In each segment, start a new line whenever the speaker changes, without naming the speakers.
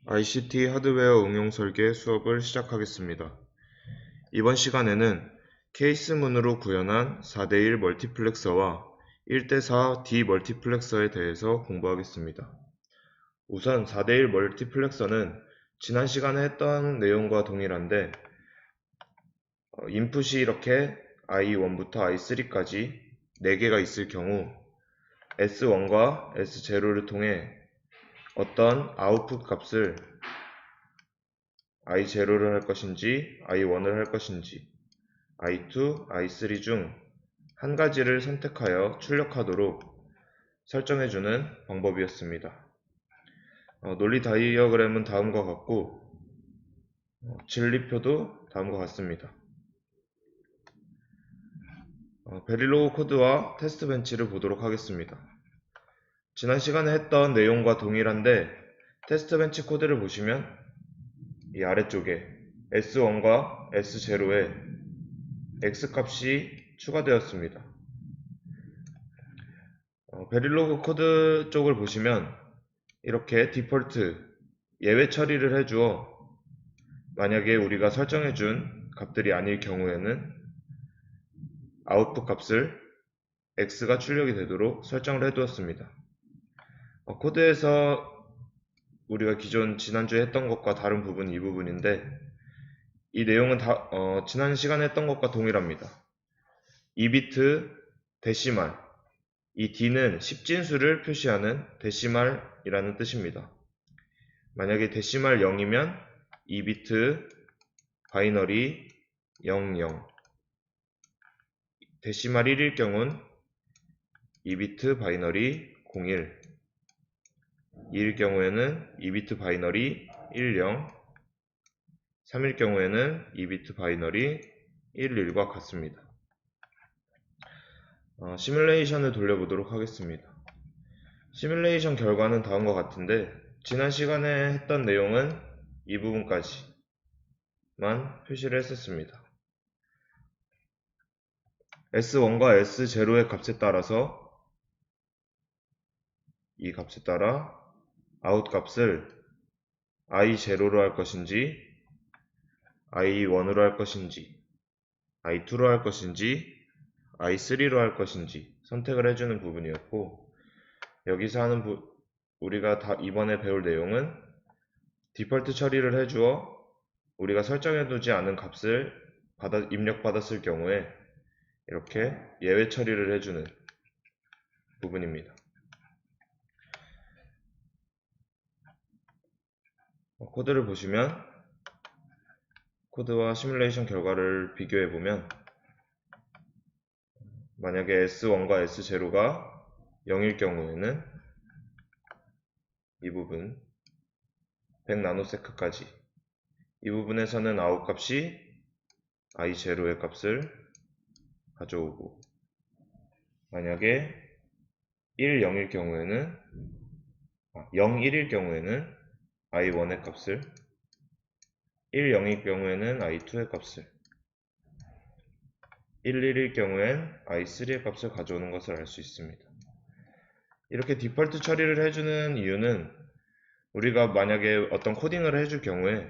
ICT 하드웨어 응용 설계 수업을 시작하겠습니다. 이번 시간에는 케이스문으로 구현한 4대1 멀티플렉서와 1대4 디멀티플렉서에 대해서 공부하겠습니다. 우선 4대1 멀티플렉서는 지난 시간에 했던 내용과 동일한데 인풋이 이렇게 I1부터 I3까지 4개가 있을 경우 S1과 S0를 통해 어떤 아웃풋 값을 I0를 할 것인지 I1을 할 것인지 I2, I3 중 한 가지를 선택하여 출력하도록 설정해주는 방법이었습니다. 논리 다이어그램은 다음과 같고 진리표도 다음과 같습니다. 베릴로그 코드와 테스트 벤치를 보도록 하겠습니다. 지난 시간에 했던 내용과 동일한데 테스트 벤치 코드를 보시면 이 아래쪽에 S1과 S0에 X값이 추가되었습니다. 베릴로그 코드 쪽을 보시면 이렇게 디폴트 예외 처리를 해주어 만약에 우리가 설정해준 값들이 아닐 경우에는 아웃풋 값을 X가 출력이 되도록 설정을 해두었습니다. 코드에서 우리가 기존 지난주에 했던 것과 다른 부분이 이 부분인데 이 내용은 지난 시간에 했던 것과 동일합니다. 2비트 데시말, 이 D는 십진수를 표시하는 데시말이라는 뜻입니다. 만약에 데시말 0이면 2비트 바이너리 00, 데시말 1일 경우는 2비트 바이너리 01, 2일 경우에는 2비트 바이너리 10, 3일 경우에는 2비트 바이너리 11과 같습니다. 시뮬레이션을 돌려보도록 하겠습니다. 시뮬레이션 결과는 다음과 같은데 지난 시간에 했던 내용은 이 부분까지만 표시를 했었습니다. S1과 S0의 값에 따라서 이 값에 따라 아웃 값을 I0로 할 것인지 I1으로 할 것인지 I2로 할 것인지 I3로 할 것인지 선택을 해주는 부분이었고 여기서 하는 우리가 이번에 배울 내용은 디폴트 처리를 해주어 우리가 설정해두지 않은 값을 입력받았을 경우에 이렇게 예외 처리를 해주는 부분입니다. 코드를 보시면 코드와 시뮬레이션 결과를 비교해보면 만약에 S1과 S0가 0일 경우에는 이 부분 100나노세크까지 이 부분에서는 아웃 값이 I0의 값을 가져오고 만약에 1, 0일 경우에는 0, 1일 경우에는 I1의 값을 1, 0일 경우에는 I2의 값을 1, 1일 경우엔 I3의 값을 가져오는 것을 알 수 있습니다. 이렇게 디폴트 처리를 해주는 이유는 우리가 만약에 어떤 코딩을 해줄 경우에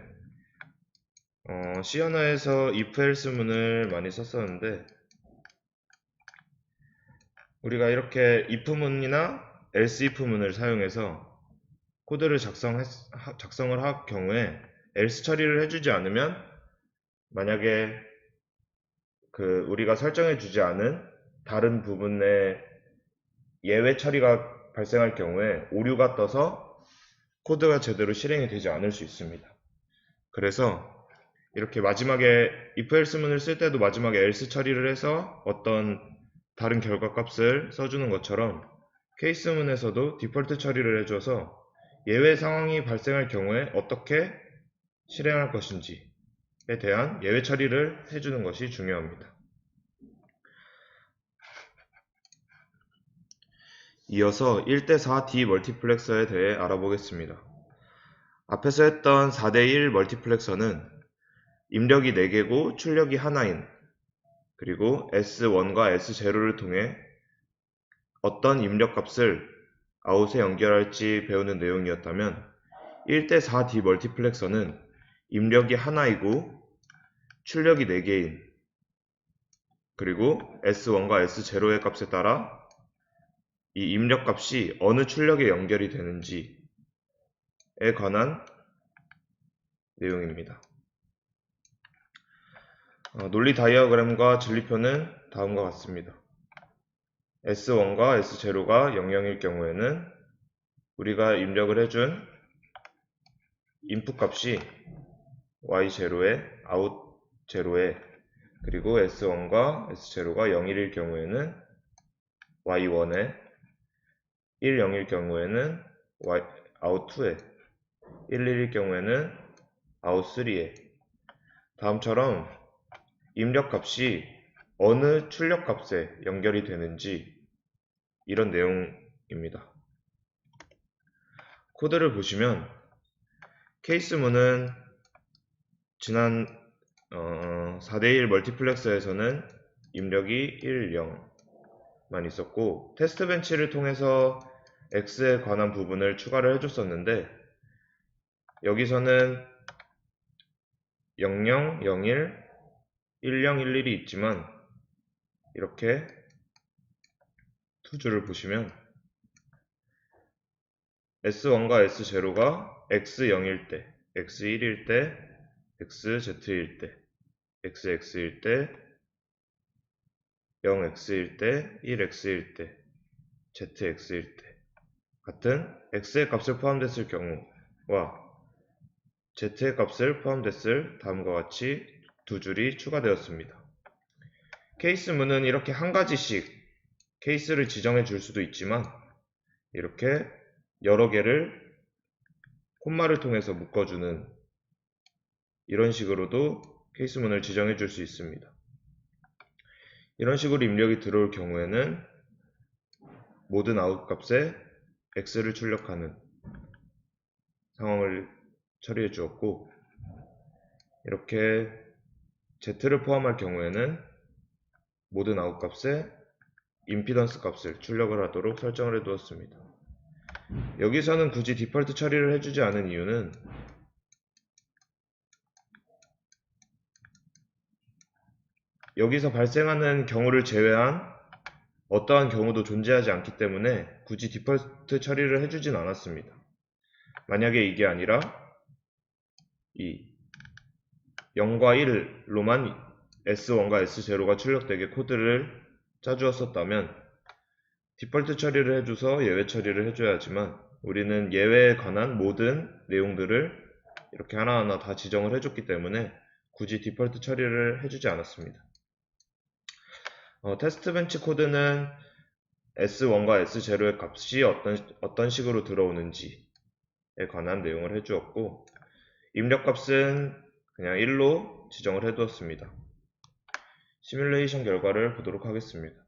C 언어에서 if else 문을 많이 썼었는데 우리가 이렇게 if 문이나 else if 문을 사용해서 코드를 작성을 할 경우에 else 처리를 해주지 않으면 만약에 우리가 설정해 주지 않은 다른 부분의 예외 처리가 발생할 경우에 오류가 떠서 코드가 제대로 실행이 되지 않을 수 있습니다. 그래서 이렇게 마지막에 if else 문을 쓸 때도 마지막에 else 처리를 해서 어떤 다른 결과 값을 써주는 것처럼 케이스 문에서도 디폴트 처리를 해줘서 예외 상황이 발생할 경우에 어떻게 실행할 것인지에 대한 예외 처리를 해주는 것이 중요합니다. 이어서 1대4 디멀티플렉서에 대해 알아보겠습니다. 앞에서 했던 4대1 멀티플렉서는 입력이 4개고 출력이 하나인 그리고 S1과 S0를 통해 어떤 입력값을 아웃에 연결할지 배우는 내용이었다면 1대4 디멀티플렉서는 입력이 하나이고 출력이 4개인, 그리고 S1과 S0의 값에 따라 이 입력 값이 어느 출력에 연결이 되는지에 관한 내용입니다. 논리 다이어그램과 진리표는 다음과 같습니다. S1과 S0가 0,0일 경우에는 우리가 입력을 해준 인풋 값이 Y0에 아웃 0에, 그리고 S1과 S0가 0,1일 경우에는 Y1에, 1, 0일 경우에는 아웃 2에, 1, 1일 경우에는 아웃 3에, 다음처럼 입력 값이 어느 출력 값에 연결이 되는지 이런 내용입니다. 코드를 보시면 케이스문은 지난 4대1 멀티플렉서에서는 입력이 1, 0만 있었고 테스트 벤치를 통해서 X에 관한 부분을 추가를 해줬었는데 여기서는 00, 01, 10, 11이 있지만 이렇게 두 줄을 보시면 S1과 S0가 X0일 때, X1일 때, XZ일 때, XX일 때, 0X일 때, 1X일 때, ZX일 때 같은 X의 값을 포함됐을 경우와 Z의 값을 포함됐을 다음과 같이 두 줄이 추가되었습니다. 케이스문은 이렇게 한 가지씩 케이스를 지정해 줄 수도 있지만 이렇게 여러 개를 콤마를 통해서 묶어주는 이런 식으로도 케이스문을 지정해 줄 수 있습니다. 이런 식으로 입력이 들어올 경우에는 모든 아웃 값에 X를 출력하는 상황을 처리해 주었고 이렇게 Z를 포함할 경우에는 모든 아웃 값에 임피던스 값을 출력을 하도록 설정을 해 두었습니다. 여기서는 굳이 디폴트 처리를 해주지 않은 이유는 여기서 발생하는 경우를 제외한 어떠한 경우도 존재하지 않기 때문에 굳이 디폴트 처리를 해주진 않았습니다. 만약에 이게 아니라 이 0과 1로만 S1과 S0가 출력되게 코드를 짜주었었다면 디폴트 처리를 해줘서 예외 처리를 해줘야 하지만 우리는 예외에 관한 모든 내용들을 이렇게 하나하나 다 지정을 해줬기 때문에 굳이 디폴트 처리를 해주지 않았습니다. 테스트 벤치 코드는 S1과 S0의 값이 어떤 식으로 들어오는지에 관한 내용을 해주었고 입력 값은 그냥 1로 지정을 해두었습니다. 시뮬레이션 결과를 보도록 하겠습니다.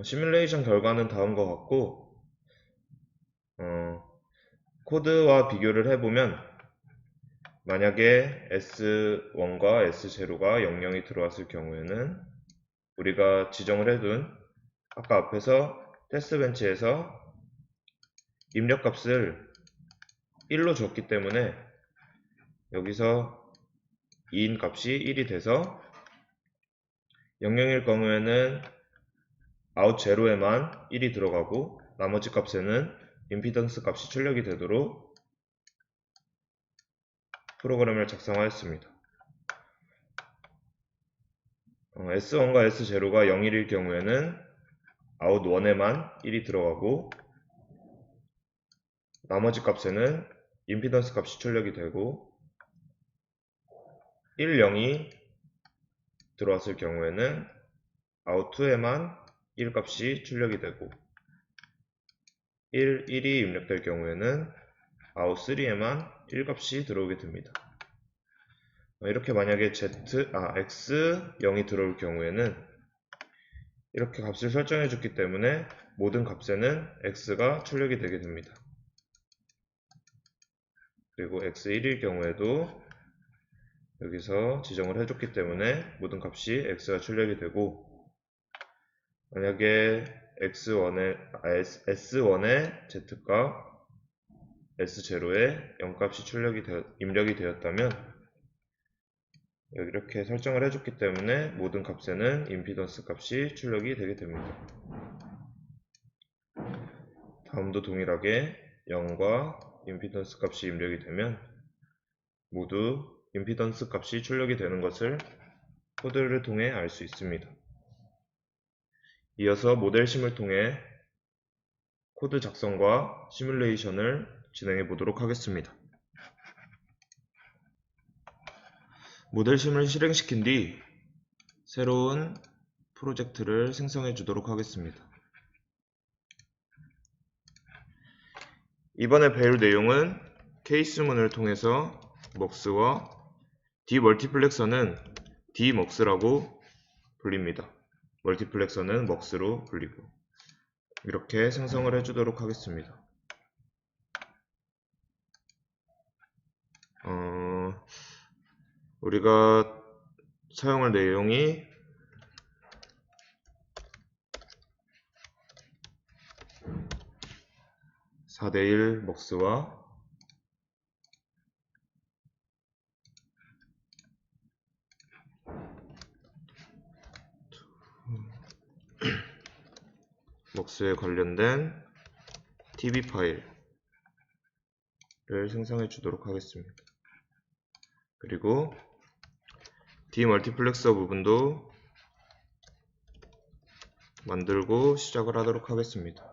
시뮬레이션 결과는 다음과 같고 코드와 비교를 해보면 만약에 S1과 S0가 00이 들어왔을 경우에는 우리가 지정을 해둔 아까 앞에서 테스트 벤치에서 입력 값을 1로 줬기 때문에 여기서 2인 값이 1이 돼서 00일 경우에는 아웃 0에만 1이 들어가고 나머지 값에는 임피던스 값이 출력이 되도록 프로그램을 작성하였습니다. S1과 S0가 01일 경우에는 아웃 1에만 1이 들어가고 나머지 값에는 임피던스 값이 출력이 되고 1, 0이 들어왔을 경우에는 아웃 2에만 1 값이 출력이 되고 1, 1이 입력될 경우에는 아웃 3에만 1 값이 들어오게 됩니다. 이렇게 만약에 X 0이 들어올 경우에는 이렇게 값을 설정해 줬기 때문에 모든 값에는 X가 출력이 되게 됩니다. 그리고 X 1일 경우에도 여기서 지정을 해줬기 때문에 모든 값이 X가 출력이 되고 만약에 S1의 Z값 S0에 0값이 입력이 되었다면 이렇게 설정을 해줬기 때문에 모든 값에는 임피던스 값이 출력이 되게 됩니다. 다음도 동일하게 0과 임피던스 값이 입력이 되면 모두 임피던스 값이 출력이 되는 것을 코드를 통해 알 수 있습니다. 이어서 모델심을 통해 코드 작성과 시뮬레이션을 진행해 보도록 하겠습니다. 모델심을 실행시킨 뒤 새로운 프로젝트를 생성해 주도록 하겠습니다. 이번에 배울 내용은 케이스문을 통해서 MUX와 디멀티플렉서는 dmux라고 불립니다. 멀티플렉서는 MUX로 불리고 이렇게 생성을 해주도록 하겠습니다. 우리가 사용할 내용이 4:1 MUX와 MUX에 관련된 tb 파일을 생성해 주도록 하겠습니다. 그리고 디멀티플렉서 부분도 만들고 시작을 하도록 하겠습니다.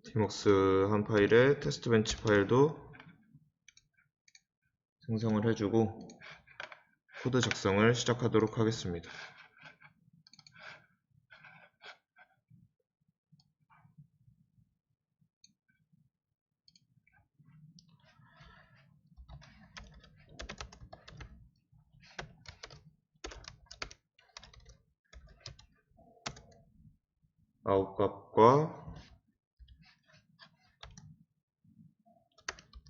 dmux 한 파일에 테스트 벤치 파일도 생성을 해주고 코드 작성을 시작하도록 하겠습니다. 아웃값과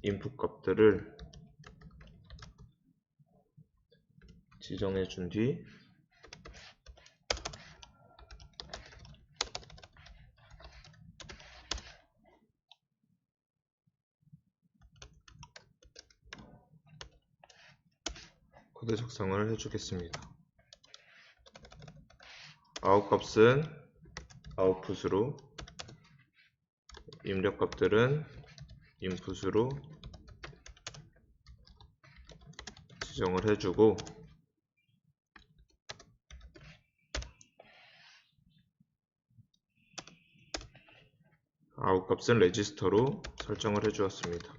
인풋 값들을 지정해 준 뒤 코드 작성을 해주겠습니다. 아웃값은 아웃풋으로, 입력값들은 인풋으로 지정을 해주고 아웃값은 레지스터로 설정을 해주었습니다.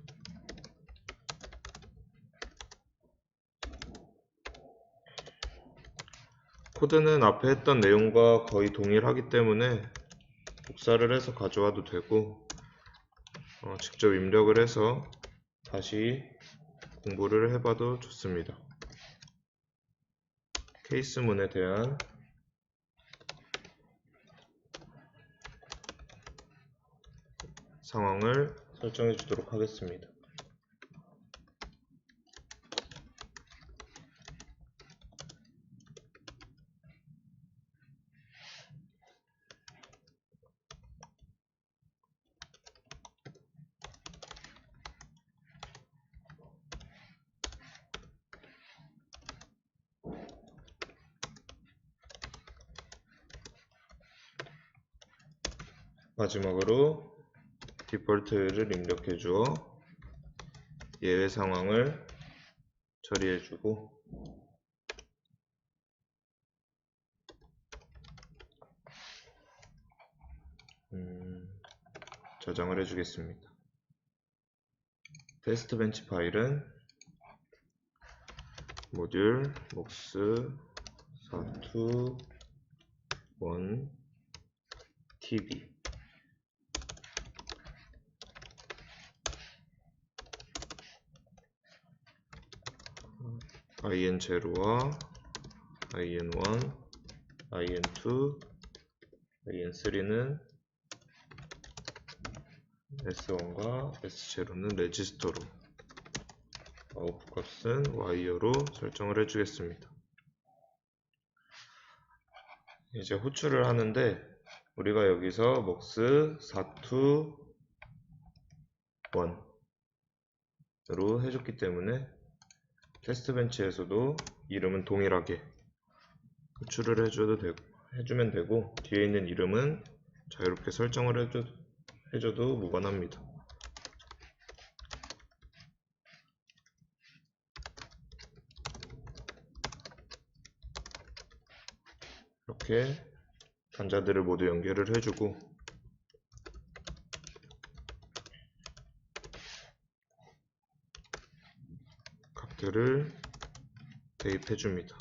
코드는 앞에 했던 내용과 거의 동일하기 때문에 복사를 해서 가져와도 되고 직접 입력을 해서 다시 공부를 해봐도 좋습니다. 케이스문에 대한 상황을 설정해 주도록 하겠습니다. 마지막으로 디폴트를 입력해 주어 예외 상황을 처리해 주고 저장을 해 주겠습니다. 테스트 벤치 파일은 모듈 mux 421 tb in0와 in1, in2, in3는 S1과 S0는 레지스터로, 아웃풋 값은 와이어로 설정을 해주겠습니다. 이제 호출을 하는데 우리가 여기서 mux 421으로 해줬기 때문에 테스트 벤치에서도 이름은 동일하게 호출을 해주면 되고 뒤에 있는 이름은 자유롭게 설정을 해줘도 무관합니다. 이렇게 단자들을 모두 연결을 해주고 값들을 대입해줍니다.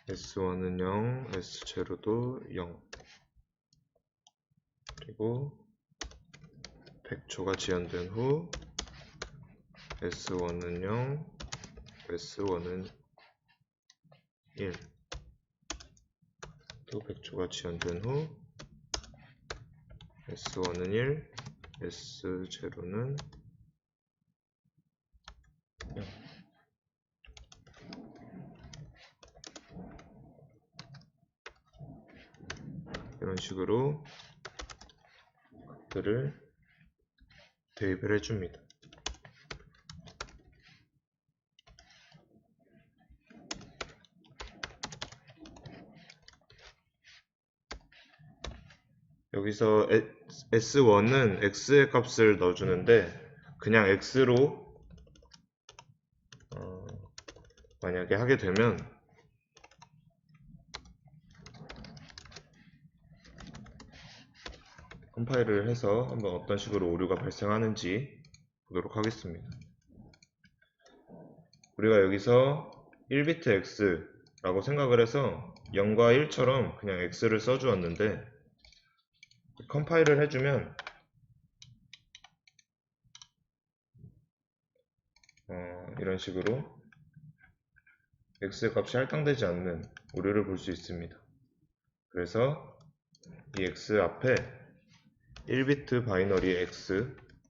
S1은 0, S0도 0, 그리고 100초가 지연된 후 S1은 0, S1은 1, 또 100초가 지연된 후 S1은 1, S0는 0. 이런 식으로 값들을 대입을 해줍니다. 여기서 S1은 X의 값을 넣어주는데 그냥 X로 만약에 하게 되면 컴파일을 해서 한번 어떤 식으로 오류가 발생하는지 보도록 하겠습니다. 우리가 여기서 1비트 X라고 생각을 해서 0과 1처럼 그냥 X를 써주었는데 컴파일을 해주면 이런 식으로 X의 값이 할당되지 않는 오류를 볼 수 있습니다. 그래서 이 X 앞에 1비트 바이너리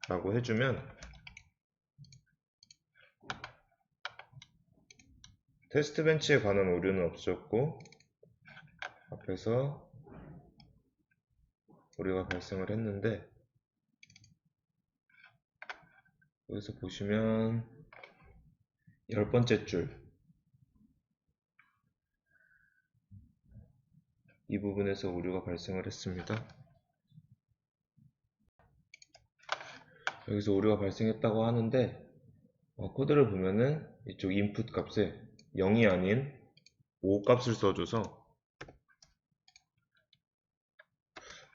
X라고 해주면 테스트 벤치에 관한 오류는 없었고 앞에서 오류가 발생을 했는데 여기서 보시면 10번째 줄 이 부분에서 오류가 발생을 했습니다. 여기서 오류가 발생했다고 하는데 코드를 보면은 이쪽 인풋 값에 0이 아닌 5 값을 써줘서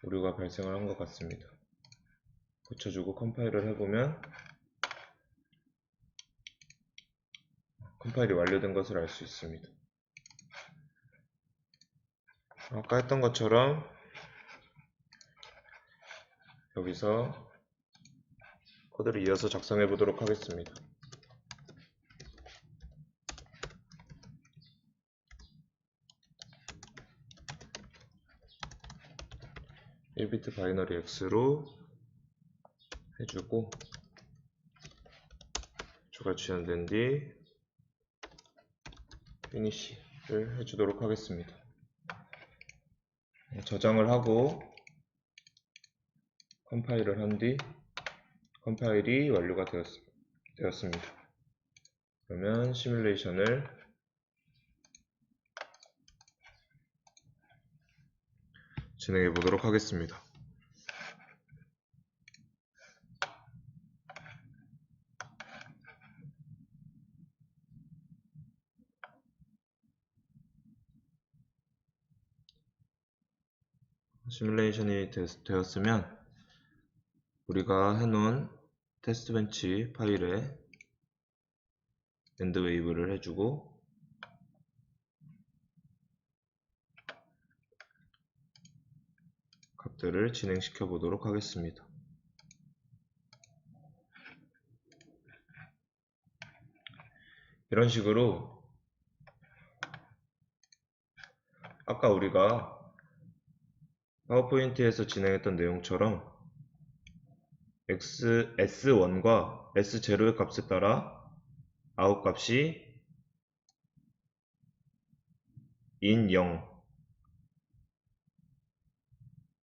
오류가 발생을 한 것 같습니다. 고쳐주고 컴파일을 해보면 컴파일이 완료된 것을 알 수 있습니다. 아까 했던 것처럼 여기서 코드를 이어서 작성해 보도록 하겠습니다. (1비트) 바이너리 X로 해주고 추가 지연된 뒤 피니시를 해주도록 하겠습니다. 저장을 하고 컴파일을 한 뒤 컴파일이 완료가 되었습니다. 그러면 시뮬레이션을 진행해 보도록 하겠습니다. 시뮬레이션이 되었으면 우리가 해놓은 테스트 벤치 파일에 엔드 웨이브를 해주고 값들을 진행시켜 보도록 하겠습니다. 이런 식으로 아까 우리가 파워포인트에서 진행했던 내용처럼 S1과 S0의 값에 따라 아웃 값이 in 0,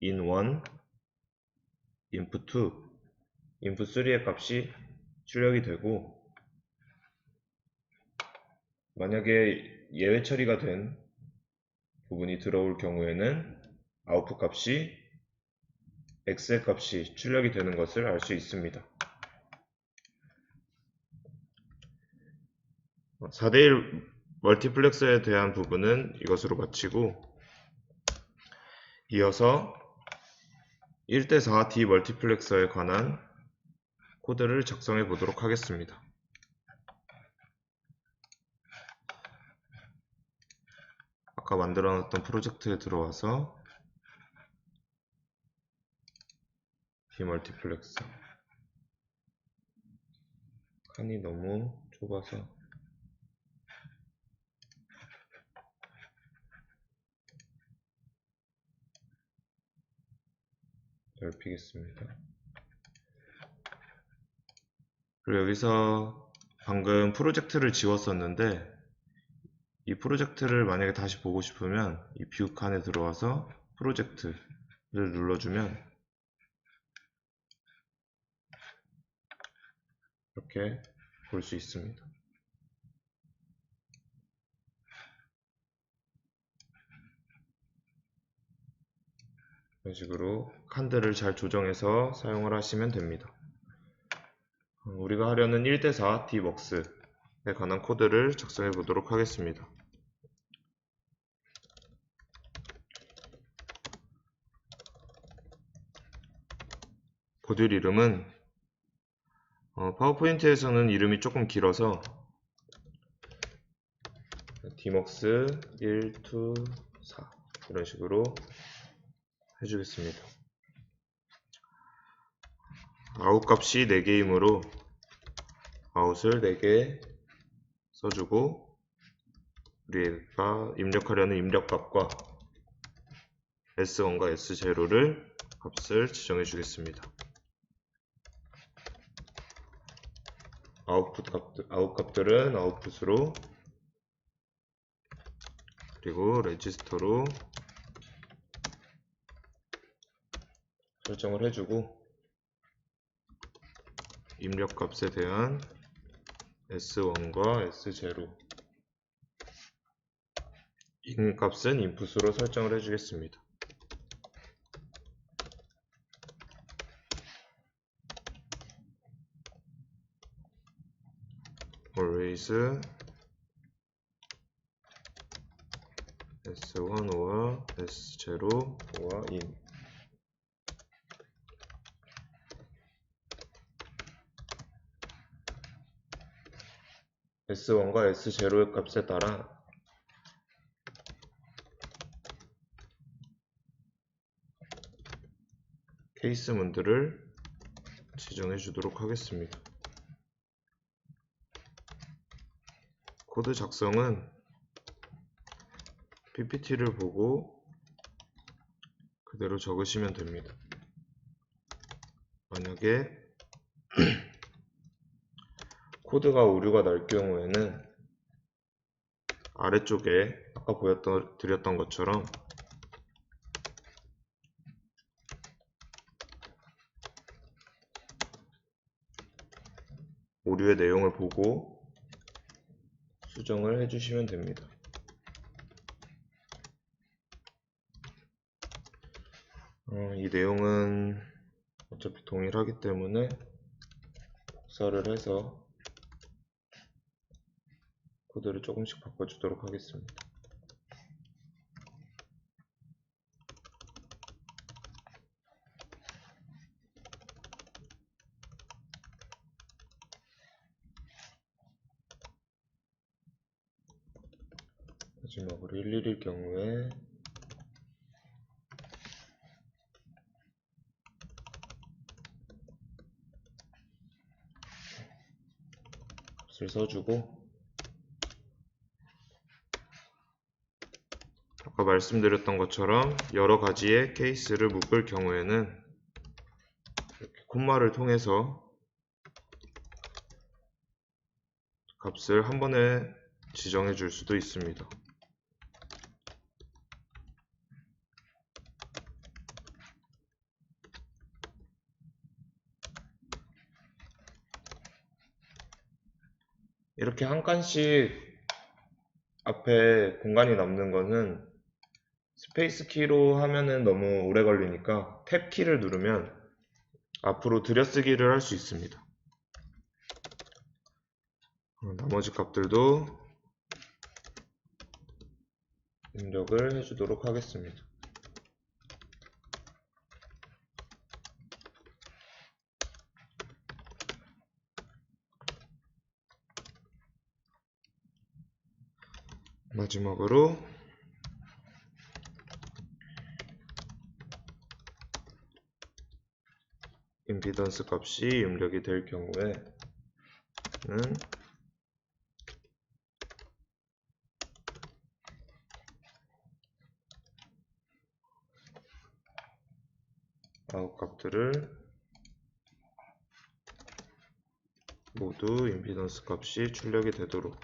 in 1, input 2, input 3의 값이 출력이 되고, 만약에 예외 처리가 된 부분이 들어올 경우에는 아웃풋 값이 x의 값이 출력이 되는 것을 알 수 있습니다. 4대1 멀티플렉서에 대한 부분은 이것으로 마치고, 이어서 1대4 D 멀티플렉서에 관한 코드를 작성해 보도록 하겠습니다. 아까 만들어 놨던 프로젝트에 들어와서 D 멀티플렉서, 칸이 너무 좁아서 넓히겠습니다. 그리고 여기서 방금 프로젝트를 지웠었는데, 이 프로젝트를 만약에 다시 보고 싶으면 이 뷰 칸에 들어와서 프로젝트를 눌러주면 이렇게 볼 수 있습니다. 이런 식으로 칸들을 잘 조정해서 사용을 하시면 됩니다. 우리가 하려는 1대4 dworks에 관한 코드를 작성해 보도록 하겠습니다. 모듈 이름은 파워포인트에서는 이름이 조금 길어서 dworks 1, 2, 4 이런 식으로 해주겠습니다. 아웃 값이 4개이므로 아웃을 4개 써주고, 우리가 입력하려는 입력값과 S1과 S0를 값을 지정해 주겠습니다. 아웃 값들은 아웃풋으로, 그리고 레지스터로 설정을 해주고, 입력값에 대한 S1과 S0, 인값은 인풋으로 설정을 해주겠습니다. always S1 or S0 or in. S1과 S0의 값에 따라 케이스 문들을 지정해 주도록 하겠습니다. 코드 작성은 PPT를 보고 그대로 적으시면 됩니다. 만약에 코드가 오류가 날 경우에는 아래쪽에 아까 드렸던 것처럼 오류의 내용을 보고 수정을 해주시면 됩니다. 이 내용은 어차피 동일하기 때문에 복사를 해서 코드를 조금씩 바꿔주도록 하겠습니다. 마지막으로 111일 경우에 값을 써주고, 아까 말씀드렸던 것처럼 여러 가지의 케이스를 묶을 경우에는 이렇게 콤마를 통해서 값을 한 번에 지정해 줄 수도 있습니다. 이렇게 한 칸씩 앞에 공간이 남는 거는 스페이스 키로 하면은 너무 오래 걸리니까 탭 키를 누르면 앞으로 들여쓰기를 할 수 있습니다. 나머지 값들도 입력을 해주도록 하겠습니다. 마지막으로 임피던스 값이 입력이 될 경우에는 아웃 값들을 모두 임피던스 값이 출력이 되도록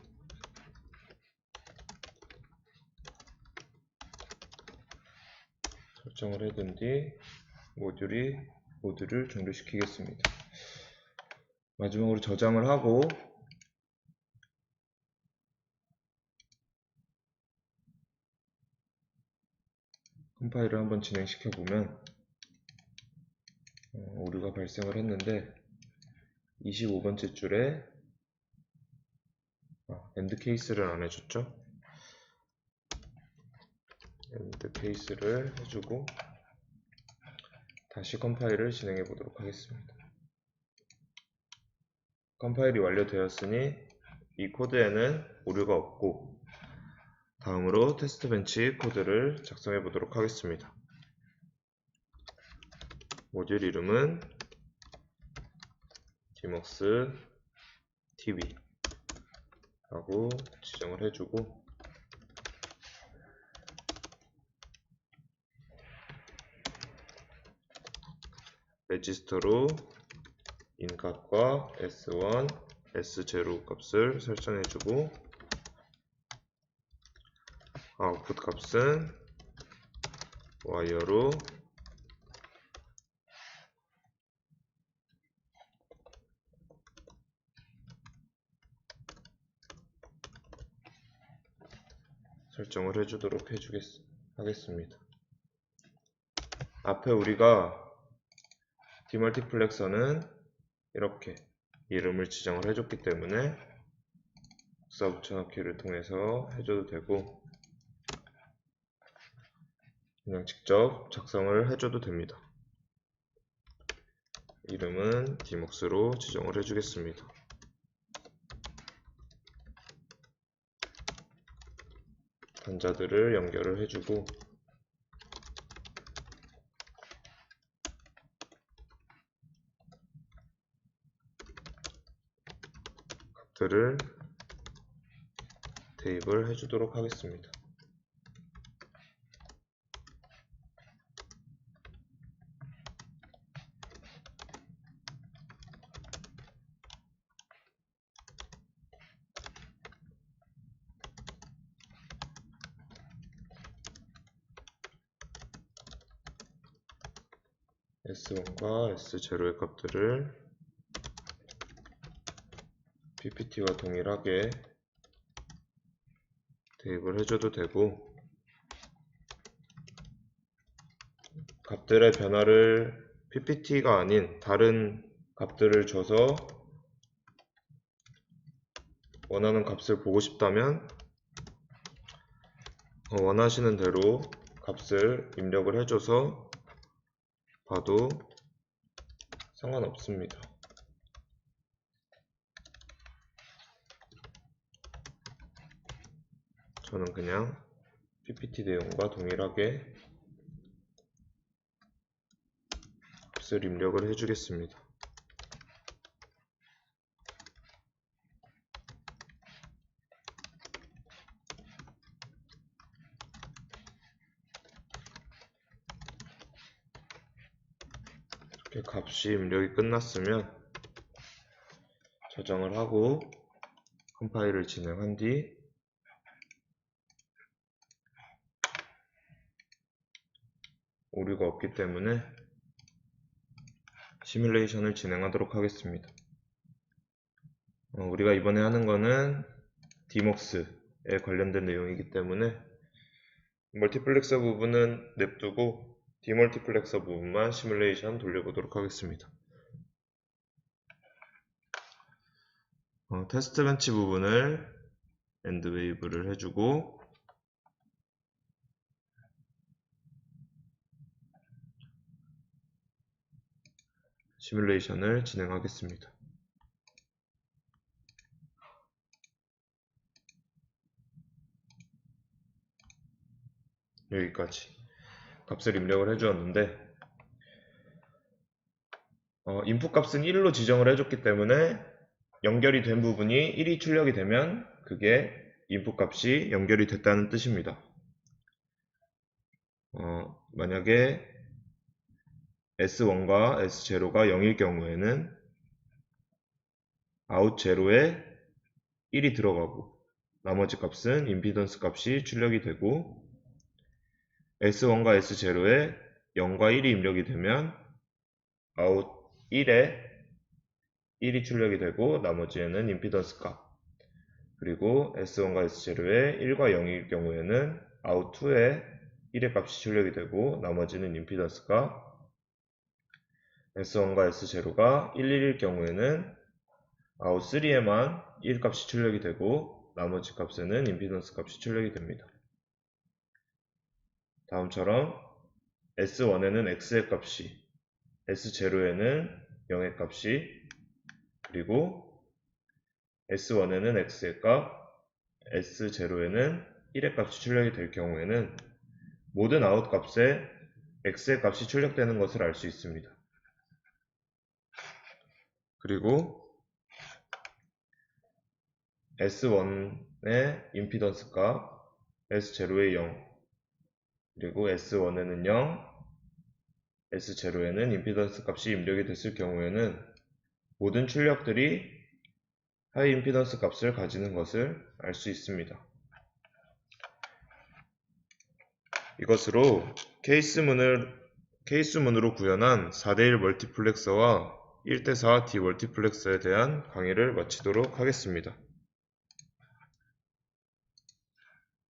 설정을 해둔 뒤 모듈을 종료시키겠습니다. 마지막으로 저장을 하고 컴파일을 한번 진행시켜 보면 오류가 발생을 했는데 25번째 줄에 엔드 케이스를 안 해줬죠. 엔드 케이스를 해주고 다시 컴파일을 진행해 보도록 하겠습니다. 컴파일이 완료되었으니 이 코드에는 오류가 없고 다음으로 테스트 벤치 코드를 작성해 보도록 하겠습니다. 모듈 이름은 디먹스 TV 라고 지정을 해주고 레지스터로 인값과 S1, S0 값을 설정해주고 아웃풋 값은 와이어로 설정을 해주도록 하겠습니다. 앞에 우리가 디멀티플렉서는 이렇게 이름을 지정을 해줬기 때문에 복사 붙여넣기를 통해서 해줘도 되고 그냥 직접 작성을 해줘도 됩니다. 이름은 디먹스로 지정을 해주겠습니다. 단자들을 연결을 해주고 값들을 대입을 해주도록 하겠습니다. S1과 S0의 값들을 PPT와 동일하게 대입을 해줘도 되고 값들의 변화를 PPT가 아닌 다른 값들을 줘서 원하는 값을 보고 싶다면 원하시는 대로 값을 입력을 해줘서 봐도 상관없습니다. 저는 그냥 PPT 내용과 동일하게 값을 입력을 해주겠습니다. 이렇게 값이 입력이 끝났으면 저장을 하고 컴파일을 진행한 뒤 오류가 없기 때문에 시뮬레이션을 진행하도록 하겠습니다. 우리가 이번에 하는 거는 디먹스에 관련된 내용이기 때문에 멀티플렉서 부분은 냅두고 디멀티플렉서 부분만 시뮬레이션 돌려보도록 하겠습니다. 테스트 벤치 부분을 엔드 웨이브를 해주고 시뮬레이션을 진행하겠습니다. 여기까지 값을 입력을 해주었는데 인풋 값은 1로 지정을 해줬기 때문에 연결이 된 부분이 1이 출력이 되면 그게 인풋 값이 연결이 됐다는 뜻입니다. 만약에 S1과 S0가 0일 경우에는 out 0에 1이 들어가고 나머지 값은 임피던스 값이 출력이 되고 S1과 S0에 0과 1이 입력이 되면 out 1에 1이 출력이 되고 나머지에는 임피던스 값, 그리고 S1과 S0에 1과 0일 경우에는 out 2에 1의 값이 출력이 되고 나머지는 임피던스 값, S1과 S0가 1, 1일 경우에는 out 3에만 1 값이 출력이 되고 나머지 값에는 임피던스 값이 출력이 됩니다. 다음처럼 S1에는 X의 값이, S0에는 0의 값이, 그리고 S1에는 X의 값, S0에는 1의 값이 출력이 될 경우에는 모든 out 값에 X의 값이 출력되는 것을 알 수 있습니다. 그리고 S1의 임피던스 값, S0의 0, 그리고 S1에는 0, S0에는 임피던스 값이 입력이 됐을 경우에는 모든 출력들이 하이 임피던스 값을 가지는 것을 알 수 있습니다. 이것으로 케이스문으로 구현한 4대1 멀티플렉서와 1대4 디멀티플렉서에 대한 강의를 마치도록 하겠습니다.